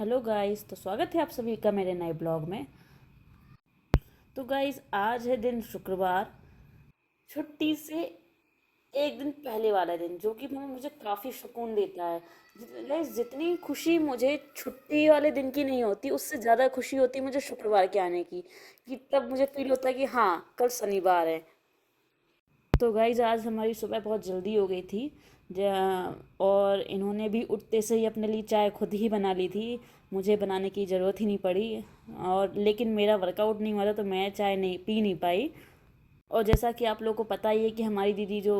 Hello guys, तो स्वागत है आप सभी का मेरे नए ब्लॉग में। तो गाइस, आज है दिन शुक्रवार, छुट्टी से एक दिन पहले वाला दिन, जो कि मुझे काफ़ी सुकून देता है। गाइस, जितनी खुशी मुझे छुट्टी वाले दिन की नहीं होती, उससे ज़्यादा खुशी होती है मुझे शुक्रवार के आने की, कि तब मुझे फील होता है कि हाँ, कल शनिवार है। तो गाइज, आज हमारी सुबह बहुत जल्दी हो गई थी। और इन्होंने भी उठते से ही अपने लिए चाय खुद ही बना ली थी। मुझे बनाने की ज़रूरत ही नहीं पड़ी। और लेकिन मेरा वर्कआउट नहीं हुआ था, तो मैं चाय नहीं पी नहीं पाई। और जैसा कि आप लोगों को पता ही है कि हमारी दीदी जो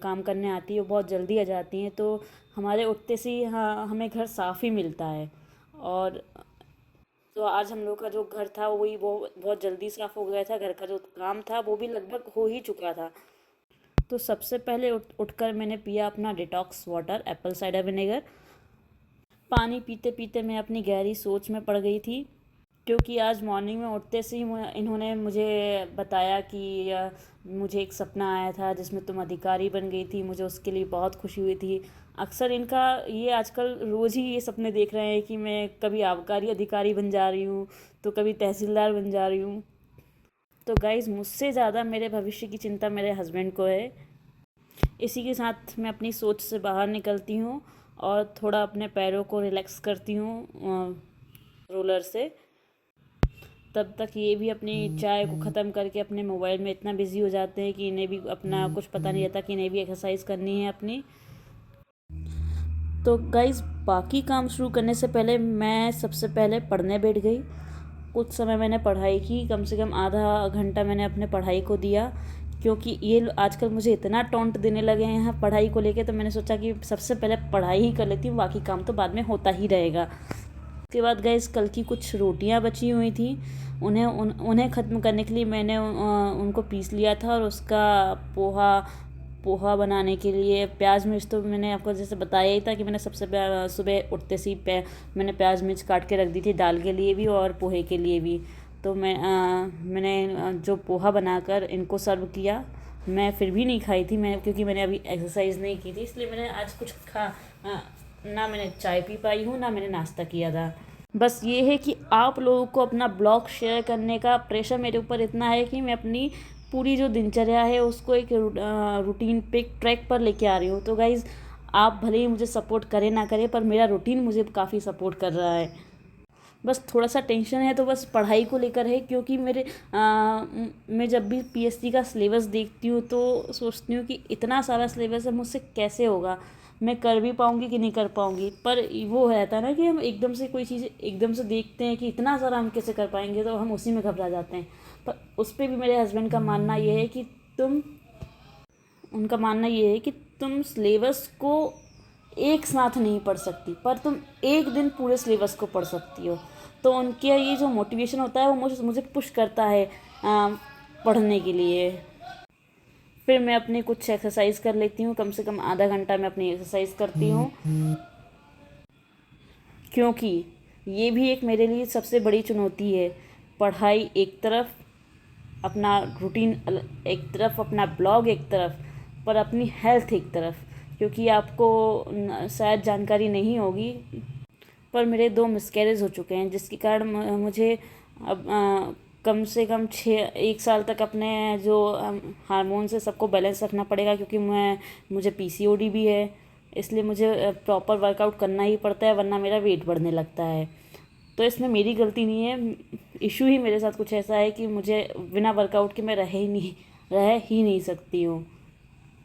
काम करने आती है वो बहुत जल्दी आ जाती हैं, तो हमारे उठते से ही हाँ, हमें घर साफ़ ही मिलता है। और तो आज हम लोग का जो घर था वही वो बहुत जल्दी साफ़ हो गया था। घर का जो काम था वो भी लगभग हो ही चुका था। तो सबसे पहले उठकर मैंने पिया अपना detox water, Apple cider vinegar. पानी पीते पीते मैं अपनी गहरी सोच में पड़ गई थी, क्योंकि आज मॉर्निंग में उठते से ही इन्होंने मुझे बताया कि मुझे एक सपना आया था जिसमें तुम अधिकारी बन गई थी। मुझे उसके लिए बहुत खुशी हुई थी। अक्सर इनका ये आजकल रोज़ ही ये सपने देख रहे हैं कि मैं कभी आबकारी अधिकारी बन जा रही हूँ, तो कभी तहसीलदार बन जा रही हूँ। तो गाइज़, मुझसे ज़्यादा मेरे भविष्य की चिंता मेरे हस्बैंड को है। इसी के साथ मैं अपनी सोच से बाहर निकलती हूँ और थोड़ा अपने पैरों को रिलैक्स करती हूँ रोलर से। तब तक ये भी अपनी चाय को ख़त्म करके अपने मोबाइल में इतना बिज़ी हो जाते हैं कि इन्हें भी अपना कुछ पता नहीं रहता कि इन्हें भी एक्सरसाइज करनी है अपनी। तो गाइज़, बाकी काम शुरू करने से पहले मैं सबसे पहले पढ़ने बैठ गई। कुछ समय मैंने पढ़ाई की, कम से कम आधा घंटा मैंने अपने पढ़ाई को दिया, क्योंकि ये आजकल मुझे इतना टॉन्ट देने लगे हैं पढ़ाई को लेके। तो मैंने सोचा कि सबसे पहले पढ़ाई ही कर लेती हूँ, बाकी काम तो बाद में होता ही रहेगा। उसके बाद गैस, कल की कुछ रोटियां बची हुई थी, उन्हें ख़त्म करने के लिए मैंने उनको पीस लिया था। और उसका पोहा पोहा बनाने के लिए प्याज मिर्च तो मैंने आपको जैसे बताया ही था कि मैंने सबसे सुबह उठते से ही मैंने प्याज मिर्च काट के रख दी थी, दाल के लिए भी और पोहे के लिए भी। तो मैंने जो पोहा बनाकर इनको सर्व किया। मैं फिर भी नहीं खाई थी, मैं क्योंकि मैंने अभी एक्सरसाइज नहीं की थी, इसलिए मैंने आज कुछ ना मैंने चाय पी पाई हूँ, ना मैंने नाश्ता किया था। बस ये है कि आप लोगों को अपना ब्लॉग शेयर करने का प्रेशर मेरे ऊपर इतना है कि मैं अपनी पूरी जो दिनचर्या है उसको एक रूटीन पे ट्रैक पर लेके आ रही हूँ। तो गाइज़, आप भले ही मुझे सपोर्ट करें ना करें, पर मेरा रूटीन मुझे काफ़ी सपोर्ट कर रहा है। बस थोड़ा सा टेंशन है तो बस पढ़ाई को लेकर है, क्योंकि मैं जब भी पीएससी का सिलेबस देखती हूँ तो सोचती हूँ कि इतना सारा सिलेबस है, मुझसे कैसे होगा, मैं कर भी पाऊँगी कि नहीं कर पाऊँगी। पर वो रहता है ना कि हम एकदम से कोई चीज़ एकदम से देखते हैं कि इतना सारा हम कैसे कर पाएंगे, तो हम उसी में घबरा जाते हैं। पर उस पर भी मेरे हस्बैंड का मानना ये है कि तुम उनका मानना ये है कि तुम सिलेबस को एक साथ नहीं पढ़ सकती, पर तुम एक दिन पूरे सिलेबस को पढ़ सकती हो। तो उनके ये जो मोटिवेशन होता है वो मुझे मुझे पुश करता है पढ़ने के लिए। फिर मैं अपनी कुछ एक्सरसाइज कर लेती हूँ, कम से कम आधा घंटा मैं अपनी एक्सरसाइज करती हूँ, क्योंकि ये भी एक मेरे लिए सबसे बड़ी चुनौती है। पढ़ाई एक तरफ, अपना रूटीन एक तरफ, अपना ब्लॉग एक तरफ, पर अपनी हेल्थ एक तरफ। क्योंकि आपको शायद जानकारी नहीं होगी, पर मेरे 2 मिसकैरेज हो चुके हैं, जिसके कारण मुझे अब कम से कम 1 साल तक अपने जो हार्मोन से सबको बैलेंस रखना पड़ेगा, क्योंकि मुझे पीसीओडी भी है। इसलिए मुझे प्रॉपर वर्कआउट करना ही पड़ता है, वरना मेरा वेट बढ़ने लगता है। तो इसमें मेरी गलती नहीं है, इशू ही मेरे साथ कुछ ऐसा है कि मुझे बिना वर्कआउट के मैं रह ही नहीं सकती हूँ।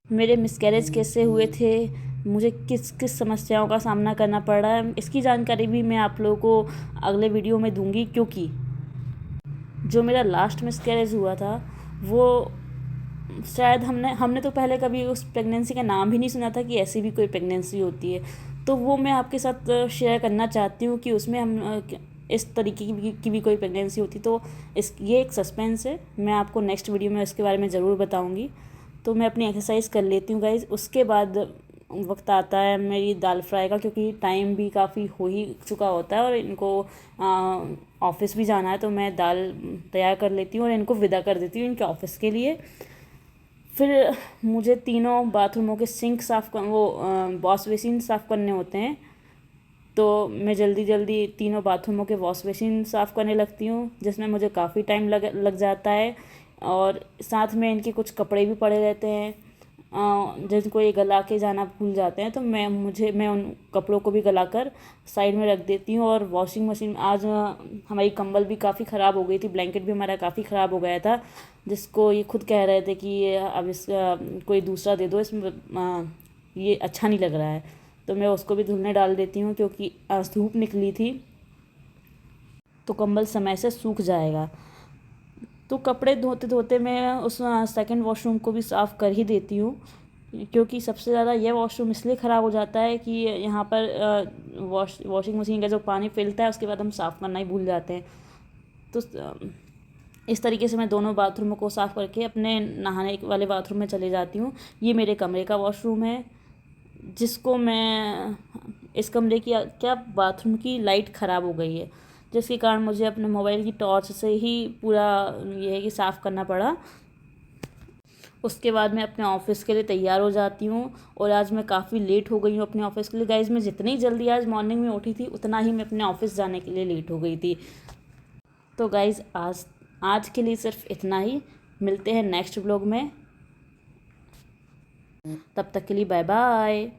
मेरे मिसकैरेज कैसे हुए थे, मुझे किस किस समस्याओं का सामना करना पड़ रहा है, इसकी जानकारी भी मैं आप लोगों को अगले वीडियो में दूंगी। क्योंकि जो मेरा लास्ट मिसकैरेज हुआ था वो शायद हमने हमने तो पहले कभी उस प्रेगनेंसी का नाम भी नहीं सुना था कि ऐसी भी कोई प्रेगनेंसी होती है। तो वो मैं आपके साथ शेयर करना चाहती हूँ कि उसमें हम इस तरीके की भी कोई प्रेगनेंसी होती। तो ये एक सस्पेंस है, मैं आपको नेक्स्ट वीडियो में इसके बारे में ज़रूर बताऊँगी। तो मैं अपनी एक्सरसाइज कर लेती हूँ गाइज। उसके बाद वक्त आता है मेरी दाल फ्राई का, क्योंकि टाइम भी काफ़ी हो ही चुका होता है और इनको ऑफिस भी जाना है। तो मैं दाल तैयार कर लेती हूँ और इनको विदा कर देती हूँ इनके ऑफिस के लिए। फिर मुझे तीनों बाथरूमों के सिंक साफ़ कर वो वॉश बेसिन साफ़ करने होते हैं। तो मैं जल्दी जल्दी तीनों बाथरूमों के वॉश बेसिन साफ़ करने लगती हूँ, जिसमें मुझे काफ़ी टाइम लग जाता है। और साथ में इनके कुछ कपड़े भी पड़े रहते हैं जिनको ये गला के जाना भूल जाते हैं, तो मैं उन कपड़ों को भी गला कर साइड में रख देती हूँ। और वॉशिंग मशीन आज हमारी कंबल भी काफ़ी ख़राब हो गई थी, ब्लैंकेट भी हमारा काफ़ी ख़राब हो गया था, जिसको ये खुद कह रहे थे कि ये अब इसका कोई दूसरा दे दो, इसमें ये अच्छा नहीं लग रहा है। तो मैं उसको भी धुलने डाल देती हूँ, क्योंकि आज धूप निकली थी तो कंबल समय से सूख जाएगा। तो कपड़े धोते धोते मैं उस सेकंड वॉशरूम को भी साफ़ कर ही देती हूँ, क्योंकि सबसे ज़्यादा यह वॉशरूम इसलिए ख़राब हो जाता है कि यहाँ पर वॉशिंग मशीन का जो पानी फैलता है उसके बाद हम साफ़ करना ही भूल जाते हैं। तो इस तरीके से मैं दोनों बाथरूमों को साफ़ करके अपने नहाने वाले बाथरूम में चले जाती हूँ। ये मेरे कमरे का वॉशरूम है, जिसको मैं इस कमरे की क्या बाथरूम की लाइट ख़राब हो गई है, जिसके कारण मुझे अपने मोबाइल की टॉर्च से ही पूरा ये है कि साफ़ करना पड़ा। उसके बाद मैं अपने ऑफ़िस के लिए तैयार हो जाती हूँ, और आज मैं काफ़ी लेट हो गई हूँ अपने ऑफ़िस के लिए। गाइज़, मैं जितनी जल्दी आज मॉर्निंग में उठी थी उतना ही मैं अपने ऑफ़िस जाने के लिए लेट हो गई थी। तो गाइज़, आज के लिए सिर्फ इतना ही। मिलते हैं नेक्स्ट व्लॉग में, तब तक के लिए बाय बाय।